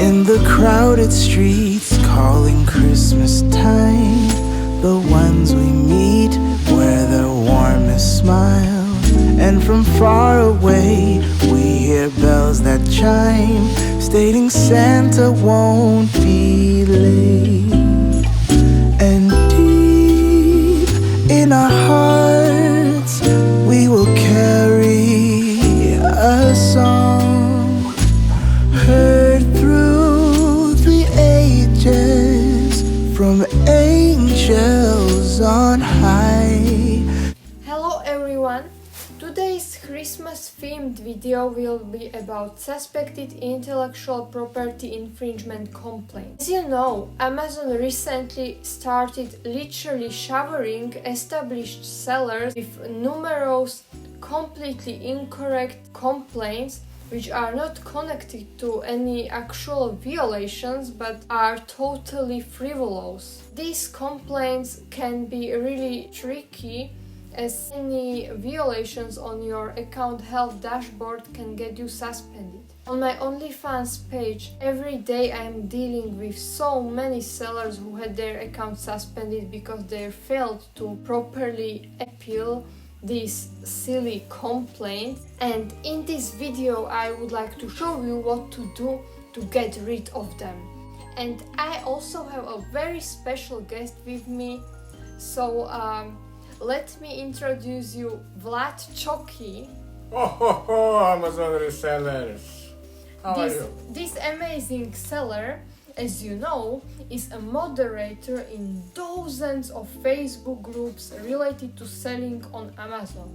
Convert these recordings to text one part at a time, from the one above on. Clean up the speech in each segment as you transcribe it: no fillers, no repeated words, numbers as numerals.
In the crowded streets calling Christmas time, the ones we meet wear their warmest smile. And from far away we hear bells that chime, stating Santa won't be late. And deep in our hearts we will carry a song heard through the ages from angels on high. Hello everyone! Today's Christmas-themed video will be about suspected intellectual property infringement complaints. As you know, Amazon recently started literally showering established sellers with numerous completely incorrect complaints which are not connected to any actual violations but are totally frivolous. These complaints can be really tricky, as any violations on your account health dashboard can get you suspended. On my OnlyFans page, every day I am dealing with so many sellers who had their account suspended because they failed to properly appeal these silly complaints. And in this video I would like to show you what to do to get rid of them. And I also have a very special guest with me, so let me introduce you Vlad Choki. Oh, Amazon resellers! How are you? This amazing seller, as you know, is a moderator in dozens of Facebook groups related to selling on Amazon.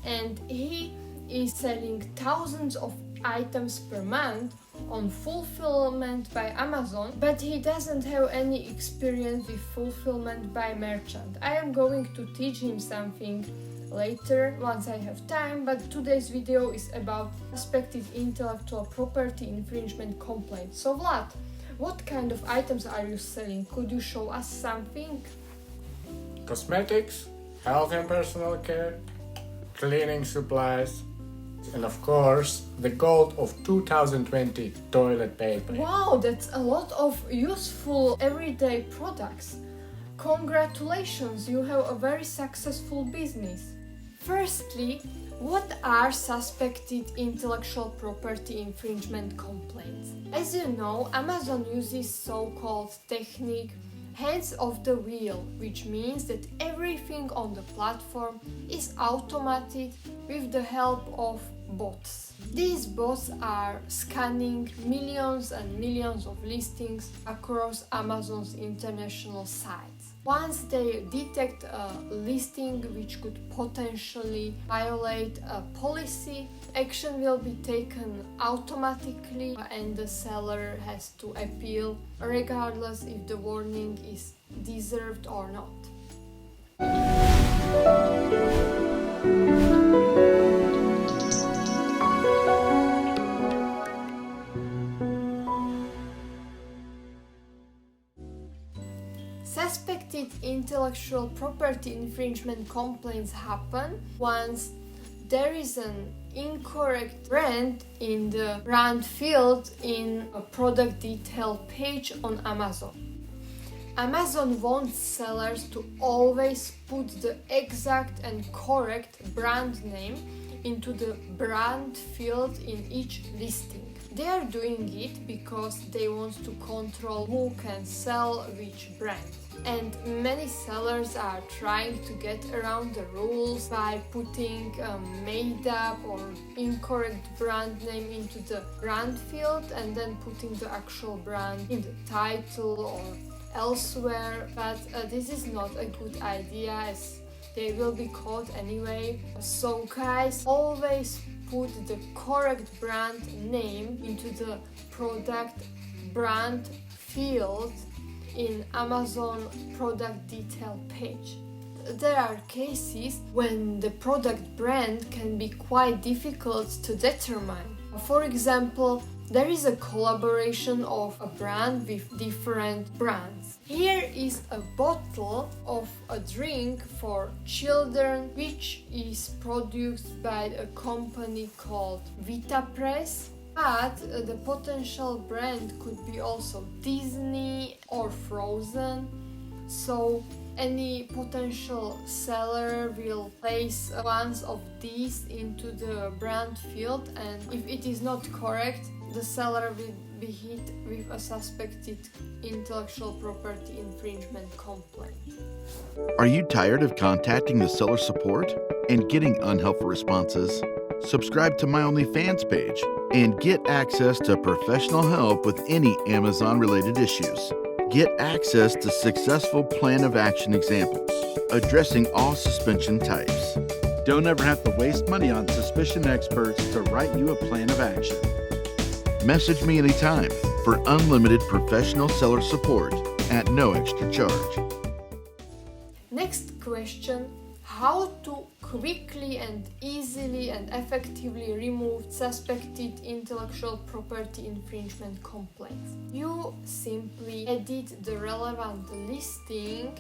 And he is selling thousands of items per month on fulfillment by Amazon, but he doesn't have any experience with fulfillment by merchant. I am going to teach him something later once I have time, but today's video is about suspected intellectual property infringement complaints. So Vlad, what kind of items are you selling? Could you show us something? Cosmetics, health and personal care, cleaning supplies, and of course, the gold of 2020 toilet paper. Wow, that's a lot of useful everyday products. Congratulations, you have a very successful business. Firstly, what are suspected intellectual property infringement complaints? As you know, Amazon uses so-called technique hands off the wheel, which means that everything on the platform is automated with the help of bots. These bots are scanning millions and millions of listings across Amazon's international sites. Once they detect a listing which could potentially violate a policy, action will be taken automatically and the seller has to appeal, regardless if the warning is deserved or not. Suspected intellectual property infringement complaints happen once there is an incorrect brand in the brand field in a product detail page on Amazon. Amazon wants sellers to always put the exact and correct brand name into the brand field in each listing. They are doing it because they want to control who can sell which brand. And many sellers are trying to get around the rules by putting a made up or incorrect brand name into the brand field and then putting the actual brand in the title or elsewhere. But this is not a good idea, as they will be caught anyway. So guys, always put the correct brand name into the product brand field in Amazon product detail page. There are cases when the product brand can be quite difficult to determine. For example, there is a collaboration of a brand with different brands. Here is a bottle of a drink for children which is produced by a company called VitaPress, But the potential brand could be also Disney or Frozen. So any potential seller will place one of these into the brand field, and if it is not correct, the seller will be hit with a suspected intellectual property infringement complaint. Are you tired of contacting the seller support and getting unhelpful responses? Subscribe to my OnlyFans page and get access to professional help with any Amazon-related issues. Get access to successful plan of action examples, addressing all suspension types. Don't ever have to waste money on suspicion experts to write you a plan of action. Message me anytime for unlimited professional seller support at no extra charge. Next question: how to quickly and easily and effectively remove suspected intellectual property infringement complaints? You simply edit the relevant listing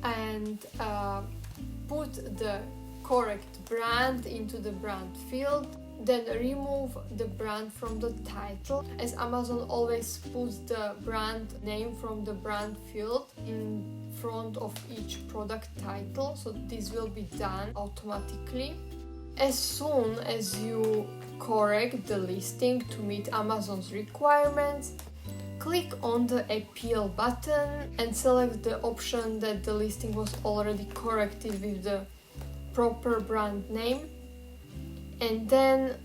and put the correct brand into the brand field. Then remove the brand from the title, as Amazon always puts the brand name from the brand field in front of each product title, so this will be done automatically. As soon as you correct the listing to meet Amazon's requirements, click on the appeal button and select the option that the listing was already corrected with the proper brand name. And then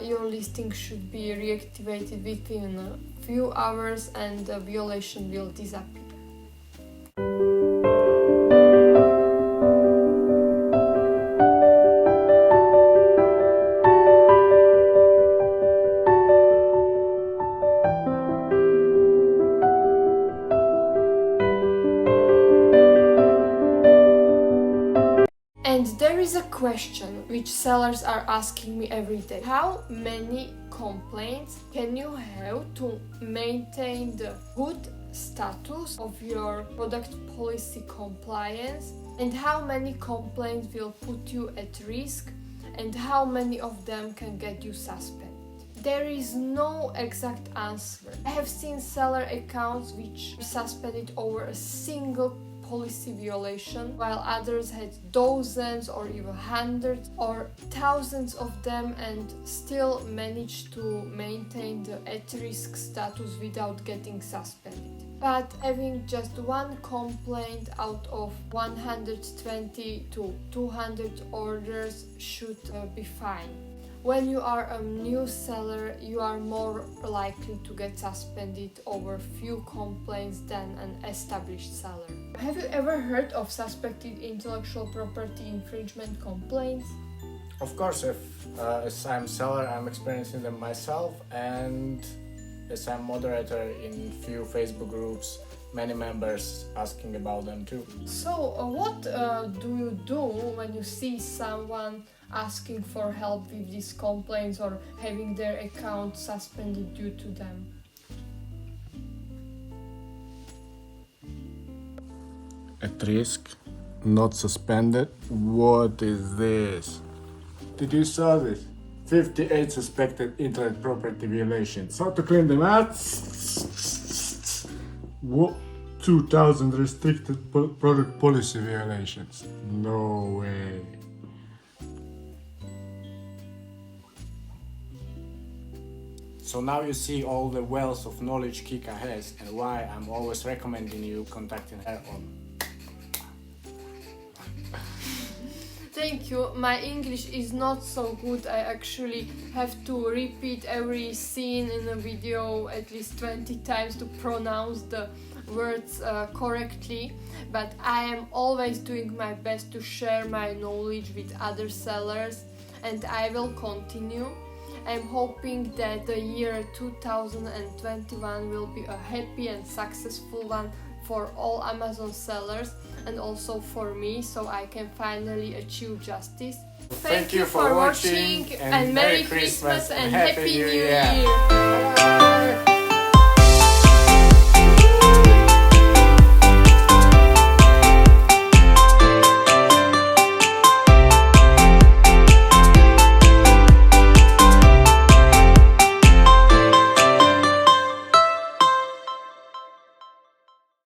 your listing should be reactivated within a few hours and the violation will disappear. And there is a question which sellers are asking me every day. How many complaints can you have to maintain the good status of your product policy compliance? And how many complaints will put you at risk? And how many of them can get you suspended? There is no exact answer. I have seen seller accounts which were suspended over a single policy violation, while others had dozens or even hundreds or thousands of them and still managed to maintain the at-risk status without getting suspended. But having just one complaint out of 120 to 200 orders should be fine. When you are a new seller, you are more likely to get suspended over few complaints than an established seller. Have you ever heard of suspected intellectual property infringement complaints? Of course, if as I'm seller, I'm experiencing them myself, and as I'm moderator in few Facebook groups, many members asking about them too. So, what do you do when you see someone asking for help with these complaints or having their account suspended due to them? At risk, not suspended. What is this? Did you saw this? 58 suspected intellectual property violations. How to clean them out? What? 2,000 restricted product policy violations. No way. So now you see all the wealth of knowledge Kika has and why I'm always recommending you contacting her on. Thank you. My English is not so good. I actually have to repeat every scene in a video at least 20 times to pronounce the words correctly, but I am always doing my best to share my knowledge with other sellers, and I will continue. I'm hoping that the year 2021 will be a happy and successful one for all Amazon sellers and also for me, so I can finally achieve justice. Thank you for watching, and Merry Christmas and Happy New Year!